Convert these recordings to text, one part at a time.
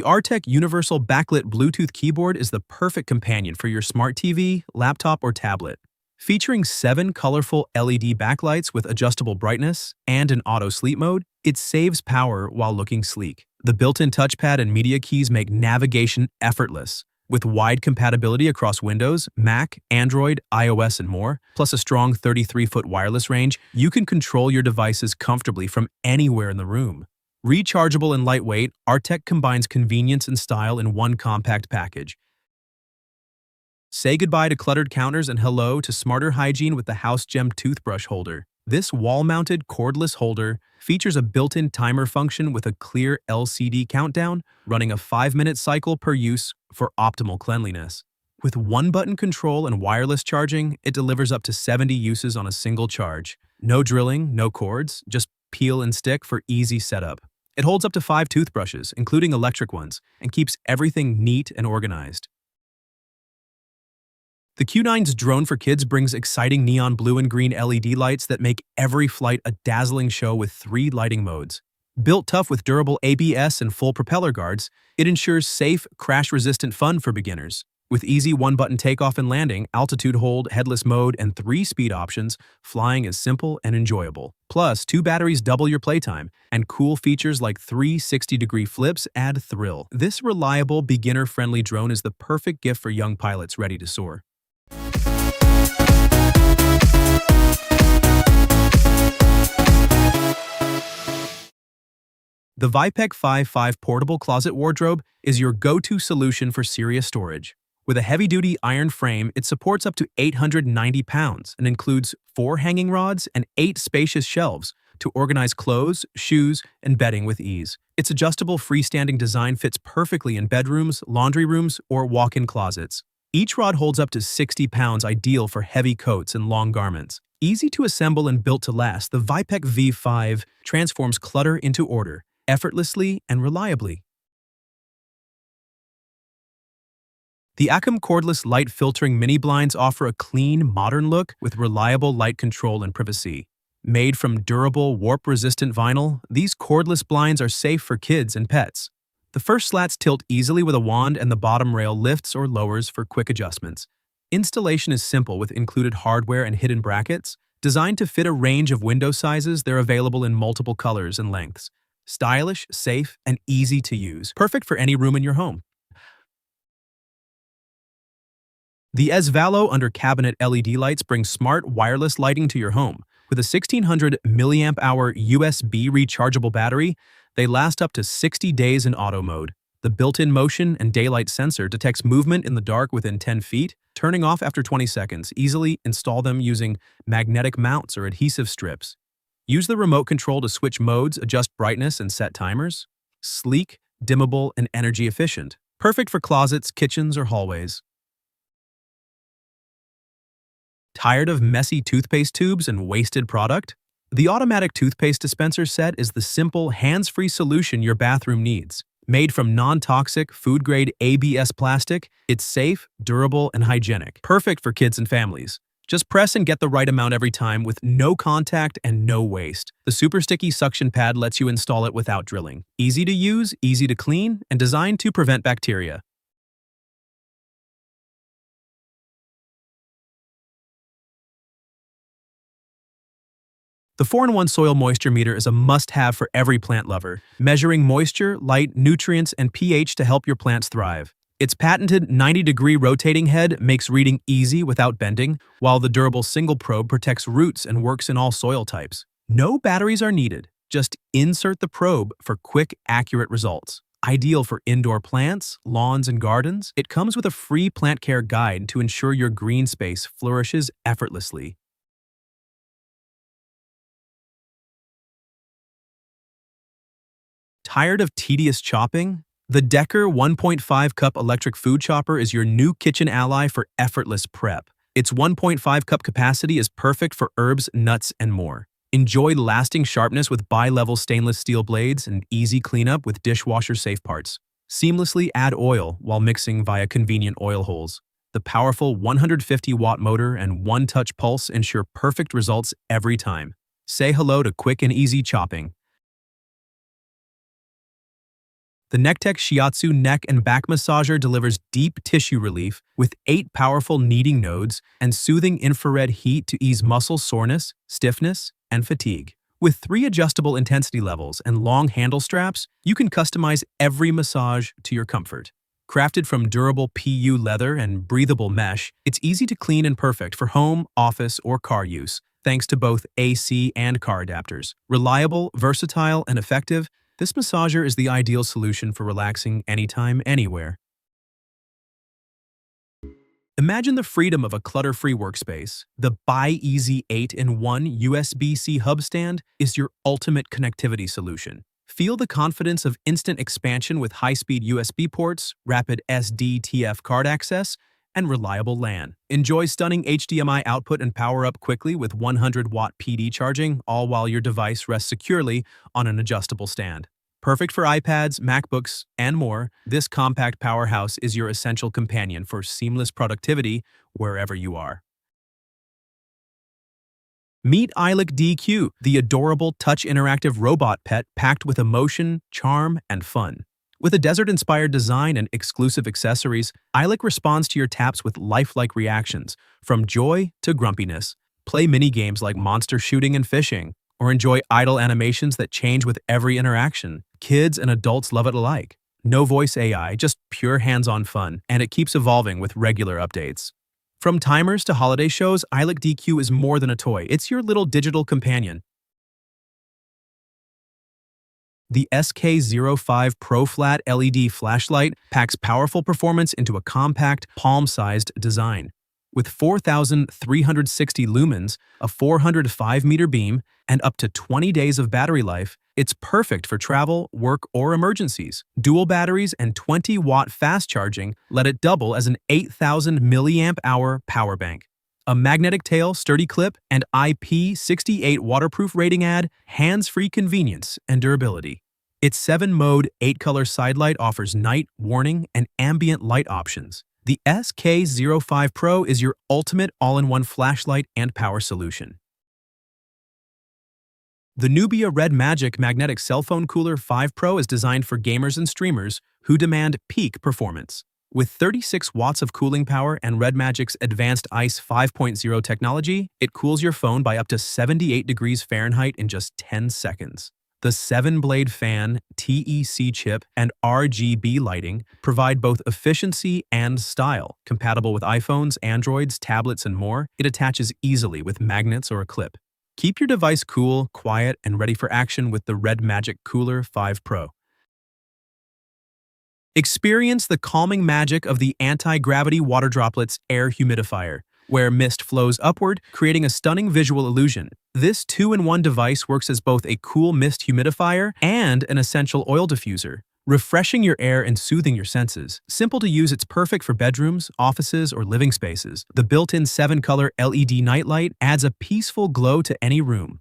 ARTEK Universal Backlit Bluetooth Keyboard is the perfect companion for your smart TV, laptop, or tablet. Featuring 7 colorful LED backlights with adjustable brightness and an auto sleep mode, it saves power while looking sleek. The built-in touchpad and media keys make navigation effortless. With wide compatibility across Windows, Mac, Android, iOS, and more, plus a strong 33-foot wireless range, you can control your devices comfortably from anywhere in the room. Rechargeable and lightweight, ARTEK combines convenience and style in one compact package. Say goodbye to cluttered counters and hello to smarter hygiene with the House Gem Toothbrush Holder. This wall-mounted cordless holder features a built-in timer function with a clear LCD countdown, running a 5-minute cycle per use for optimal cleanliness. With one-button control and wireless charging, it delivers up to 70 uses on a single charge. No drilling, no cords, just peel and stick for easy setup. It holds up to 5 toothbrushes, including electric ones, and keeps everything neat and organized. The Q9s Drone for Kids brings exciting neon blue and green LED lights that make every flight a dazzling show with 3 lighting modes. Built tough with durable ABS and full propeller guards, it ensures safe, crash-resistant fun for beginners. With easy one-button takeoff and landing, altitude hold, headless mode, and 3 speed options, flying is simple and enjoyable. Plus, 2 batteries double your playtime, and cool features like 3 60-degree flips add thrill. This reliable, beginner-friendly drone is the perfect gift for young pilots ready to soar. The Vipec 5.5 Portable Closet Wardrobe is your go-to solution for serious storage. With a heavy-duty iron frame, it supports up to 890 pounds and includes 4 hanging rods and 8 spacious shelves to organize clothes, shoes, and bedding with ease. Its adjustable freestanding design fits perfectly in bedrooms, laundry rooms, or walk-in closets. Each rod holds up to 60 pounds, ideal for heavy coats and long garments. Easy to assemble and built to last, the Vipec V5 transforms clutter into order, effortlessly and reliably. The ACOM cordless light filtering mini blinds offer a clean, modern look with reliable light control and privacy. Made from durable, warp-resistant vinyl, these cordless blinds are safe for kids and pets. The first slats tilt easily with a wand and the bottom rail lifts or lowers for quick adjustments. Installation is simple with included hardware and hidden brackets. Designed to fit a range of window sizes, they're available in multiple colors and lengths. Stylish, safe, and easy to use. Perfect for any room in your home. The Esvallo under-cabinet LED lights bring smart wireless lighting to your home. With a 1600 mAh USB rechargeable battery, they last up to 60 days in auto mode. The built-in motion and daylight sensor detects movement in the dark within 10 feet, turning off after 20 seconds. Easily install them using magnetic mounts or adhesive strips. Use the remote control to switch modes, adjust brightness, and set timers. Sleek, dimmable, and energy efficient. Perfect for closets, kitchens, or hallways. Tired of messy toothpaste tubes and wasted product? The automatic toothpaste dispenser set is the simple, hands-free solution your bathroom needs. Made from non-toxic, food-grade ABS plastic, it's safe, durable, and hygienic. Perfect for kids and families. Just press and get the right amount every time with no contact and no waste. The super sticky suction pad lets you install it without drilling. Easy to use, easy to clean, and designed to prevent bacteria. The 4-in-1 Soil Moisture Meter is a must-have for every plant lover, measuring moisture, light, nutrients, and pH to help your plants thrive. Its patented 90-degree rotating head makes reading easy without bending, while the durable single probe protects roots and works in all soil types. No batteries are needed. Just insert the probe for quick, accurate results. Ideal for indoor plants, lawns, and gardens, it comes with a free plant care guide to ensure your green space flourishes effortlessly. Tired of tedious chopping? The Decker 1.5-cup electric food chopper is your new kitchen ally for effortless prep. Its 1.5-cup capacity is perfect for herbs, nuts, and more. Enjoy lasting sharpness with bi-level stainless steel blades and easy cleanup with dishwasher-safe parts. Seamlessly add oil while mixing via convenient oil holes. The powerful 150-watt motor and one-touch pulse ensure perfect results every time. Say hello to quick and easy chopping. The Nectec Shiatsu neck and back massager delivers deep tissue relief with 8 powerful kneading nodes and soothing infrared heat to ease muscle soreness, stiffness, and fatigue. With 3 adjustable intensity levels and long handle straps, you can customize every massage to your comfort. Crafted from durable PU leather and breathable mesh, it's easy to clean and perfect for home, office, or car use, thanks to both AC and car adapters. Reliable, versatile, and effective, this massager is the ideal solution for relaxing anytime, anywhere. Imagine the freedom of a clutter-free workspace. The Buy-Easy 8-in-1 USB-C hub stand is your ultimate connectivity solution. Feel the confidence of instant expansion with high-speed USB ports, rapid SD/TF card access, and reliable LAN. Enjoy stunning HDMI output and power up quickly with 100-watt PD charging, all while your device rests securely on an adjustable stand. Perfect for iPads, MacBooks, and more, this compact powerhouse is your essential companion for seamless productivity wherever you are. Meet iLook DQ, the adorable touch interactive robot pet packed with emotion, charm, and fun. With a desert-inspired design and exclusive accessories, iLook responds to your taps with lifelike reactions, from joy to grumpiness. Play mini-games like monster shooting and fishing, or enjoy idle animations that change with every interaction. Kids and adults love it alike. No voice AI, just pure hands-on fun, and it keeps evolving with regular updates. From timers to holiday shows, iLook DQ is more than a toy. It's your little digital companion. The SK05 Pro Flat LED flashlight packs powerful performance into a compact, palm-sized design. With 4,360 lumens, a 405-meter beam, and up to 20 days of battery life, it's perfect for travel, work, or emergencies. Dual batteries and 20-watt fast charging let it double as an 8,000 milliamp-hour power bank. A magnetic tail, sturdy clip, and IP68 waterproof rating add hands-free convenience and durability. Its 7-mode, 8-color side light offers night, warning, and ambient light options. The SK05 Pro is your ultimate all-in-one flashlight and power solution. The Nubia Red Magic Magnetic Cell Phone Cooler 5 Pro is designed for gamers and streamers who demand peak performance. With 36 watts of cooling power and Red Magic's advanced ICE 5.0 technology, it cools your phone by up to 78 degrees Fahrenheit in just 10 seconds. The 7-blade fan, TEC chip, and RGB lighting provide both efficiency and style. Compatible with iPhones, Androids, tablets, and more, it attaches easily with magnets or a clip. Keep your device cool, quiet, and ready for action with the Red Magic Cooler 5 Pro. Experience the calming magic of the anti-gravity water droplets air humidifier, where mist flows upward, creating a stunning visual illusion. This 2-in-1 device works as both a cool mist humidifier and an essential oil diffuser, refreshing your air and soothing your senses. Simple to use, it's perfect for bedrooms, offices, or living spaces. The built-in 7-color LED nightlight adds a peaceful glow to any room.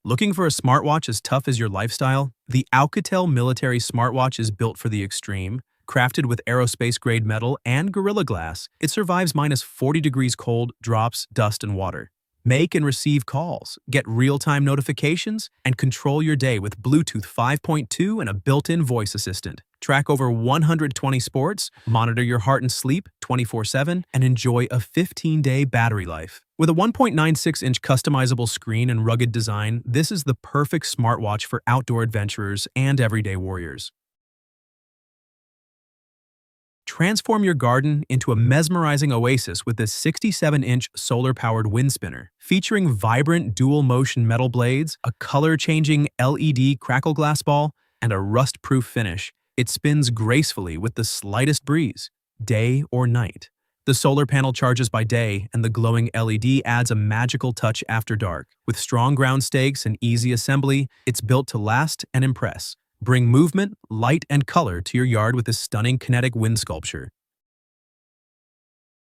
Looking for a smartwatch as tough as your lifestyle? The OUKITEL military smartwatch is built for the extreme. Crafted with aerospace-grade metal and Gorilla Glass, it survives -40 degrees cold, drops, dust, and water. Make and receive calls, get real-time notifications, and control your day with Bluetooth 5.2 and a built-in voice assistant. Track over 120 sports, monitor your heart and sleep 24/7, and enjoy a 15-day battery life. With a 1.96-inch customizable screen and rugged design, this is the perfect smartwatch for outdoor adventurers and everyday warriors. Transform your garden into a mesmerizing oasis with this 67-inch solar-powered wind spinner. Featuring vibrant dual-motion metal blades, a color-changing LED crackle glass ball, and a rust-proof finish, it spins gracefully with the slightest breeze, day or night. The solar panel charges by day, and the glowing LED adds a magical touch after dark. With strong ground stakes and easy assembly, it's built to last and impress. Bring movement, light, and color to your yard with this stunning kinetic wind sculpture.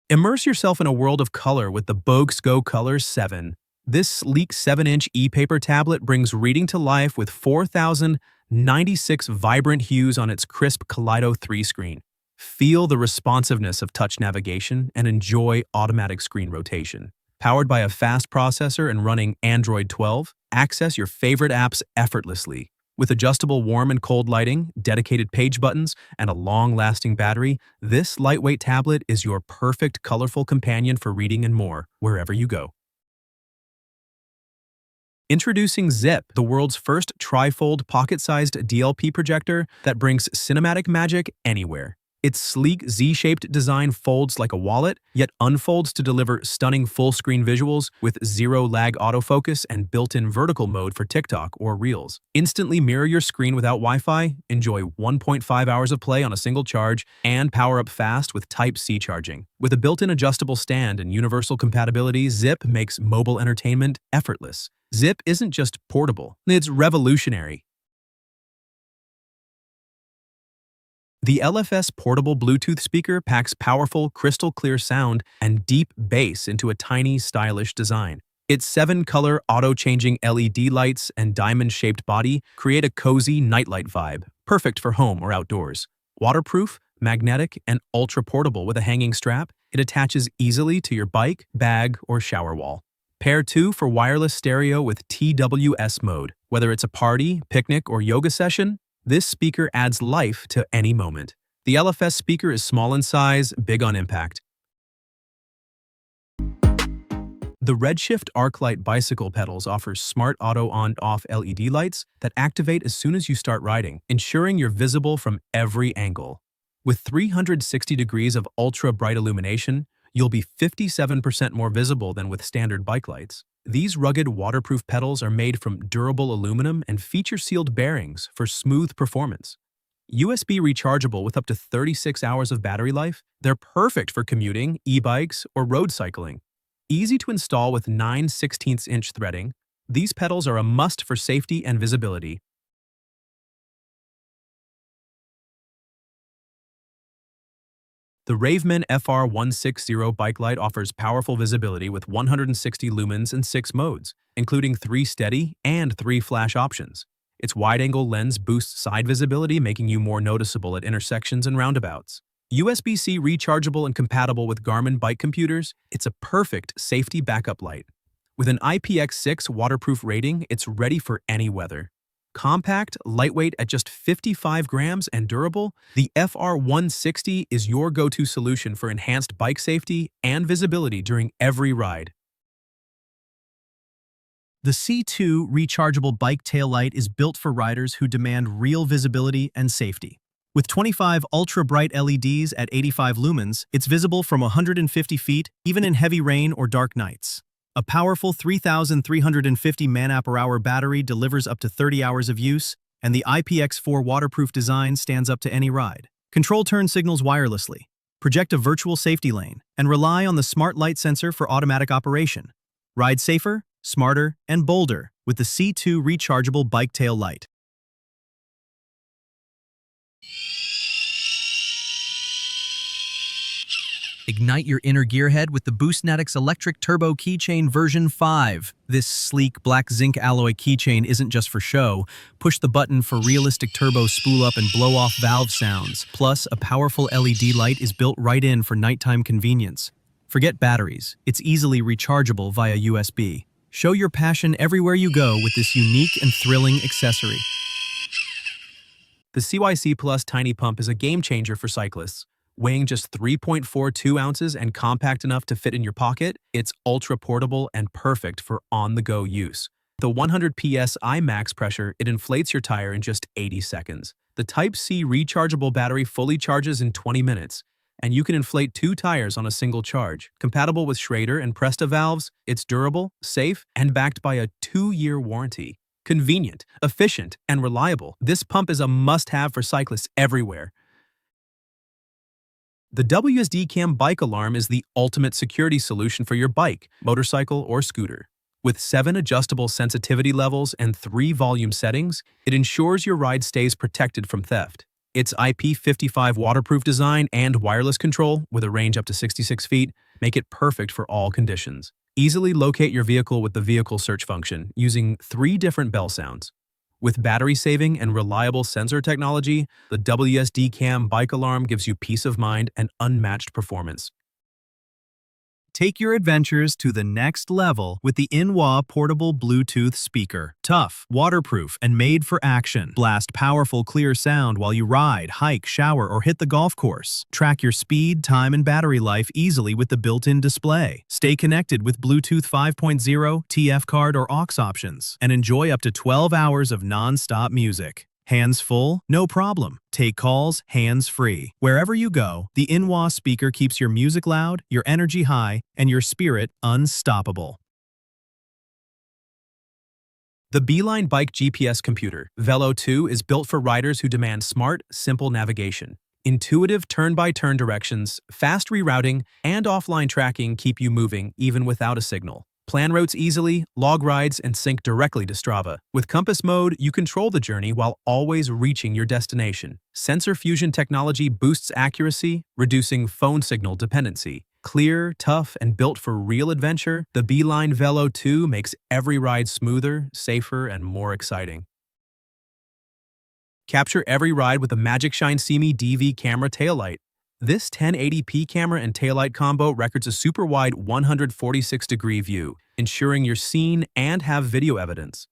Immerse yourself in a world of color with the Bogue Go Color 7. This sleek 7-inch ePaper tablet brings reading to life with 4,096 vibrant hues on its crisp Kaleido 3 screen. Feel the responsiveness of touch navigation and enjoy automatic screen rotation. Powered by a fast processor and running Android 12, access your favorite apps effortlessly. With adjustable warm and cold lighting, dedicated page buttons, and a long-lasting battery, this lightweight tablet is your perfect colorful companion for reading and more, wherever you go. Introducing Zip, the world's first trifold pocket-sized DLP projector that brings cinematic magic anywhere. Its sleek Z-shaped design folds like a wallet, yet unfolds to deliver stunning full-screen visuals with zero-lag autofocus and built-in vertical mode for TikTok or Reels. Instantly mirror your screen without Wi-Fi, enjoy 1.5 hours of play on a single charge, and power up fast with Type-C charging. With a built-in adjustable stand and universal compatibility, Zip makes mobile entertainment effortless. Zip isn't just portable, it's revolutionary. The LFS portable Bluetooth speaker packs powerful, crystal-clear sound and deep bass into a tiny, stylish design. Its 7-color auto-changing LED lights and diamond-shaped body create a cozy nightlight vibe, perfect for home or outdoors. Waterproof, magnetic, and ultra-portable with a hanging strap, it attaches easily to your bike, bag, or shower wall. Pair 2 for wireless stereo with TWS mode. Whether it's a party, picnic, or yoga session, this speaker adds life to any moment. The LFS speaker is small in size, big on impact. The REDSHIFT ARCLIGHT bicycle pedals offers smart auto on-off LED lights that activate as soon as you start riding, ensuring you're visible from every angle. With 360 degrees of ultra-bright illumination, you'll be 57% more visible than with standard bike lights. These rugged waterproof pedals are made from durable aluminum and feature sealed bearings for smooth performance. USB rechargeable with up to 36 hours of battery life, they're perfect for commuting, e-bikes, or road cycling. Easy to install with 9/16" threading, these pedals are a must for safety and visibility. The Raveman FR160 bike light offers powerful visibility with 160 lumens and 6 modes, including 3 steady and 3 flash options. Its wide-angle lens boosts side visibility, making you more noticeable at intersections and roundabouts. USB-C rechargeable and compatible with Garmin bike computers, it's a perfect safety backup light. With an IPX6 waterproof rating, it's ready for any weather. Compact, lightweight at just 55 grams and durable, the FR160 is your go-to solution for enhanced bike safety and visibility during every ride. The C2 rechargeable bike taillight is built for riders who demand real visibility and safety. With 25 ultra-bright LEDs at 85 lumens, it's visible from 150 feet, even in heavy rain or dark nights. A powerful 3,350 mAh battery delivers up to 30 hours of use, and the IPX4 waterproof design stands up to any ride. Control turn signals wirelessly, project a virtual safety lane, and rely on the smart light sensor for automatic operation. Ride safer, smarter, and bolder with the C2 rechargeable bike tail light. Ignite your inner gearhead with the BoostNetics Electric Turbo Keychain version 5. This sleek black zinc alloy keychain isn't just for show. Push the button for realistic turbo spool up and blow off valve sounds. Plus, a powerful LED light is built right in for nighttime convenience. Forget batteries. It's easily rechargeable via USB. Show your passion everywhere you go with this unique and thrilling accessory. The CYCPLUS Tiny Pump is a game changer for cyclists. Weighing just 3.42 ounces and compact enough to fit in your pocket, it's ultra-portable and perfect for on-the-go use. The 100 psi max pressure, it inflates your tire in just 80 seconds. The Type-C rechargeable battery fully charges in 20 minutes, and you can inflate 2 tires on a single charge. Compatible with Schrader and Presta valves, it's durable, safe, and backed by a 2-year warranty. Convenient, efficient, and reliable, this pump is a must-have for cyclists everywhere. The WSD Cam Bike Alarm is the ultimate security solution for your bike, motorcycle, or scooter. With 7 adjustable sensitivity levels and 3 volume settings, it ensures your ride stays protected from theft. Its IP55 waterproof design and wireless control, with a range up to 66 feet, make it perfect for all conditions. Easily locate your vehicle with the vehicle search function using 3 different bell sounds. With battery-saving and reliable sensor technology, the WSD Cam Bike Alarm gives you peace of mind and unmatched performance. Take your adventures to the next level with the INWA portable Bluetooth speaker. Tough, waterproof, and made for action. Blast powerful, clear sound while you ride, hike, shower, or hit the golf course. Track your speed, time, and battery life easily with the built-in display. Stay connected with Bluetooth 5.0, TF card, or aux options, and enjoy up to 12 hours of non-stop music. Hands full? No problem. Take calls hands-free. Wherever you go, the INWA speaker keeps your music loud, your energy high, and your spirit unstoppable. The Beeline Bike GPS computer, Velo 2, is built for riders who demand smart, simple navigation. Intuitive turn-by-turn directions, fast rerouting, and offline tracking keep you moving even without a signal. Plan routes easily, log rides, and sync directly to Strava. With Compass Mode, you control the journey while always reaching your destination. Sensor fusion technology boosts accuracy, reducing phone signal dependency. Clear, tough, and built for real adventure, the Beeline Velo 2 makes every ride smoother, safer, and more exciting. Capture every ride with the Magic Shine See-Me DV camera taillight. This 1080p camera and taillight combo records a super wide 146-degree view, ensuring you're seen and have video evidence.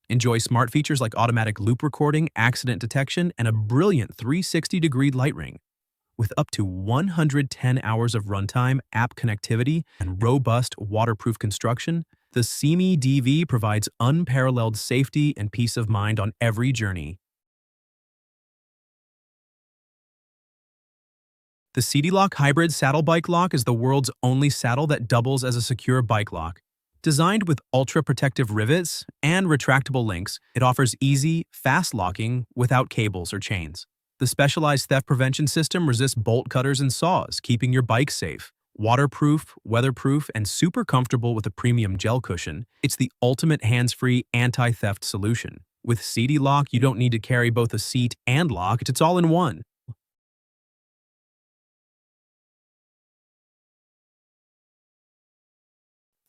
Enjoy smart features like automatic loop recording, accident detection, and a brilliant 360-degree light ring. With up to 110 hours of runtime, app connectivity, and robust waterproof construction, the See-Me DV provides unparalleled safety and peace of mind on every journey. The CD-Lock Hybrid Saddle Bike Lock is the world's only saddle that doubles as a secure bike lock. Designed with ultra-protective rivets and retractable links, it offers easy, fast locking without cables or chains. The specialized theft prevention system resists bolt cutters and saws, keeping your bike safe. Waterproof, weatherproof, and super comfortable with a premium gel cushion, it's the ultimate hands-free anti-theft solution. With CD-Lock, you don't need to carry both a seat and lock, it's all in one.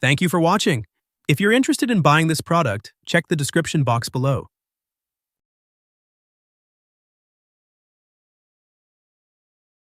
Thank you for watching. If you're interested in buying this product, check the description box below.